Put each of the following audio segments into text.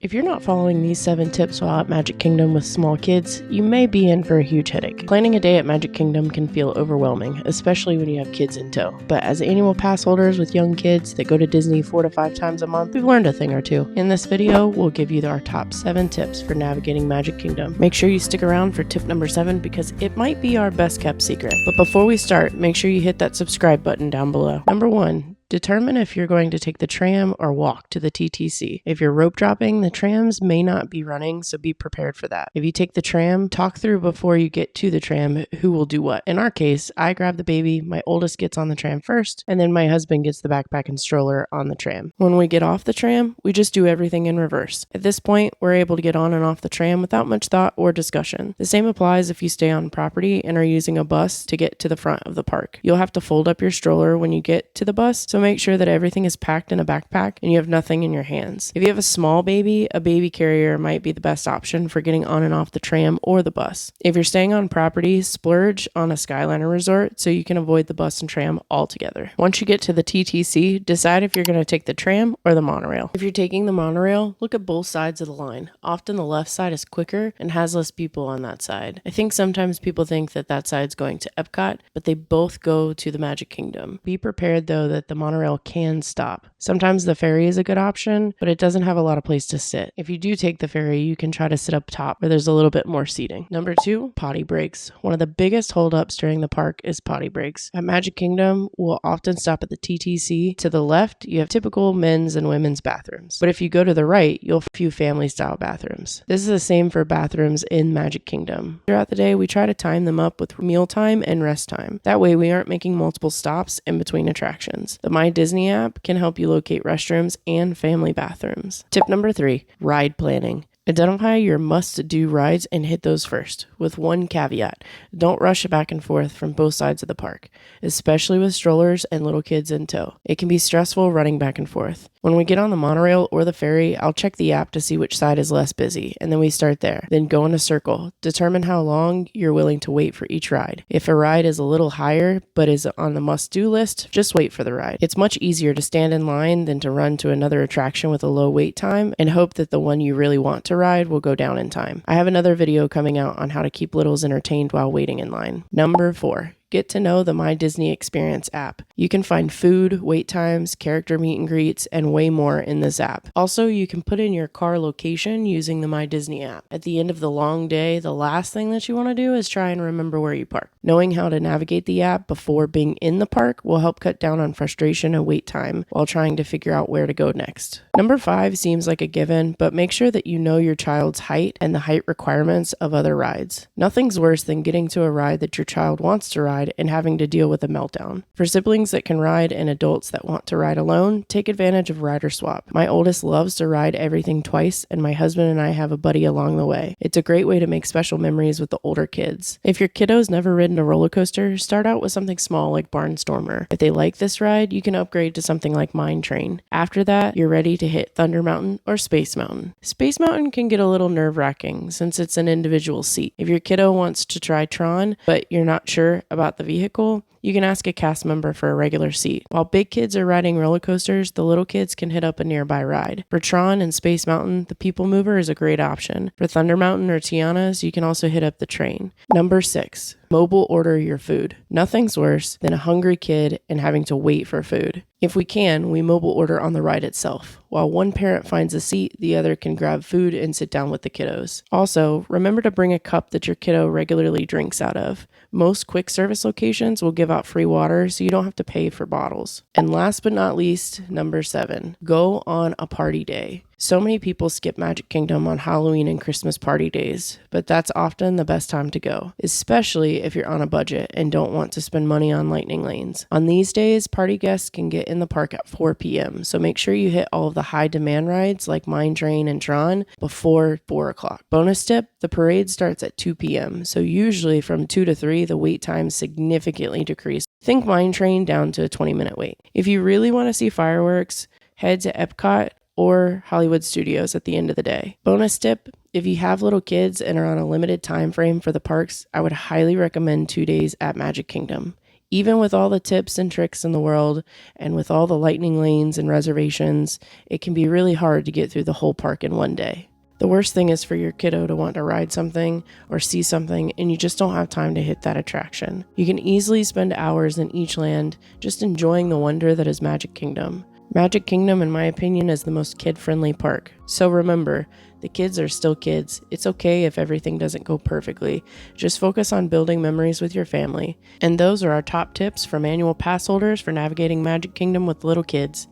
If you're not following these 7 tips while at Magic Kingdom with small kids, you may be in for a huge headache. Planning a day at Magic Kingdom can feel overwhelming, especially when you have kids in tow. But as annual pass holders with young kids that go to Disney 4 to 5 times a month, we've learned a thing or two. In this video, we'll give you our top 7 tips for navigating Magic Kingdom. Make sure you stick around for tip number 7 because it might be our best kept secret. But before we start, make sure you hit that subscribe button down below. Number 1. Determine if you're going to take the tram or walk to the TTC. If you're rope dropping, the trams may not be running, so be prepared for that. If you take the tram, talk through before you get to the tram who will do what. In our case, I grab the baby, my oldest gets on the tram first, and then my husband gets the backpack and stroller on the tram. When we get off the tram, we just do everything in reverse. At this point, we're able to get on and off the tram without much thought or discussion. The same applies if you stay on property and are using a bus to get to the front of the park. You'll have to fold up your stroller when you get to the bus, so make sure that everything is packed in a backpack and you have nothing in your hands. If you have a small baby, a baby carrier might be the best option for getting on and off the tram or the bus. If you're staying on property, splurge on a Skyliner resort so you can avoid the bus and tram altogether. Once you get to the TTC, decide if you're going to take the tram or the monorail. If you're taking the monorail, look at both sides of the line. Often the left side is quicker and has less people on that side. I think sometimes people think that that side's going to Epcot, but they both go to the Magic Kingdom. Be prepared though that the monorail can stop. Sometimes the ferry is a good option, but it doesn't have a lot of place to sit. If you do take the ferry, you can try to sit up top where there's a little bit more seating. Number 2, potty breaks. One of the biggest holdups during the park is potty breaks. At Magic Kingdom, we'll often stop at the TTC. To the left, you have typical men's and women's bathrooms. But if you go to the right, you'll have a few family-style bathrooms. This is the same for bathrooms in Magic Kingdom. Throughout the day, we try to time them up with mealtime and rest time. That way, we aren't making multiple stops in between attractions. The My Disney app can help you locate restrooms and family bathrooms. Tip number 3, ride planning. Identify your must-do rides and hit those first, with one caveat. Don't rush back and forth from both sides of the park, especially with strollers and little kids in tow. It can be stressful running back and forth. When we get on the monorail or the ferry, I'll check the app to see which side is less busy, and then we start there. Then go in a circle. Determine how long you're willing to wait for each ride. If a ride is a little higher, but is on the must-do list, just wait for the ride. It's much easier to stand in line than to run to another attraction with a low wait time and hope that the one you really want to ride will go down in time. I have another video coming out on how to keep littles entertained while waiting in line. Number 4. Get to know the My Disney Experience app. You can find food, wait times, character meet and greets, and way more in this app. Also, you can put in your car location using the My Disney app. At the end of the long day, the last thing that you want to do is try and remember where you parked. Knowing how to navigate the app before being in the park will help cut down on frustration and wait time while trying to figure out where to go next. Number 5 seems like a given, but make sure that you know your child's height and the height requirements of other rides. Nothing's worse than getting to a ride that your child wants to ride and having to deal with a meltdown. For siblings that can ride and adults that want to ride alone, take advantage of Rider Swap. My oldest loves to ride everything twice, and my husband and I have a buddy along the way. It's a great way to make special memories with the older kids. If your kiddo's never ridden a roller coaster, start out with something small like Barnstormer. If they like this ride, you can upgrade to something like Mine Train. After that, you're ready to hit Thunder Mountain or Space Mountain. Space Mountain can get a little nerve-wracking since it's an individual seat. If your kiddo wants to try Tron, but you're not sure about the vehicle, you can ask a cast member for a regular seat. While big kids are riding roller coasters, the little kids can hit up a nearby ride. For Tron and Space Mountain, the People Mover is a great option. For Thunder Mountain or Tiana's, you can also hit up the train. Number 6, mobile order your food. Nothing's worse than a hungry kid and having to wait for food. If we can, we mobile order on the ride itself. While one parent finds a seat, the other can grab food and sit down with the kiddos. Also, remember to bring a cup that your kiddo regularly drinks out of. Most quick service locations will give out free water, so you don't have to pay for bottles. And last but not least, number 7, go on a party day. So many people skip Magic Kingdom on Halloween and Christmas party days, but that's often the best time to go, especially if you're on a budget and don't want to spend money on lightning lanes. On these days, party guests can get in the park at 4 p.m., so make sure you hit all of the high demand rides like Mine Train and Tron before 4 o'clock. Bonus tip, the parade starts at 2 p.m., so usually from 2 to 3, the wait times significantly decrease. Think Mine Train down to a 20-minute wait. If you really want to see fireworks, head to Epcot or Hollywood Studios at the end of the day. Bonus tip, if you have little kids and are on a limited time frame for the parks, I would highly recommend 2 days at Magic Kingdom. Even with all the tips and tricks in the world, and with all the lightning lanes and reservations, it can be really hard to get through the whole park in one day. The worst thing is for your kiddo to want to ride something or see something and you just don't have time to hit that attraction. You can easily spend hours in each land just enjoying the wonder that is Magic Kingdom. Magic Kingdom, in my opinion, is the most kid-friendly park. So remember, the kids are still kids. It's okay if everything doesn't go perfectly. Just focus on building memories with your family. And those are our top tips from annual pass holders for navigating Magic Kingdom with little kids.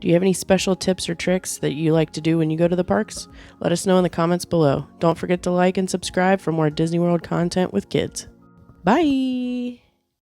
Do you have any special tips or tricks that you like to do when you go to the parks? Let us know in the comments below. Don't forget to like and subscribe for more Disney World content with kids. Bye!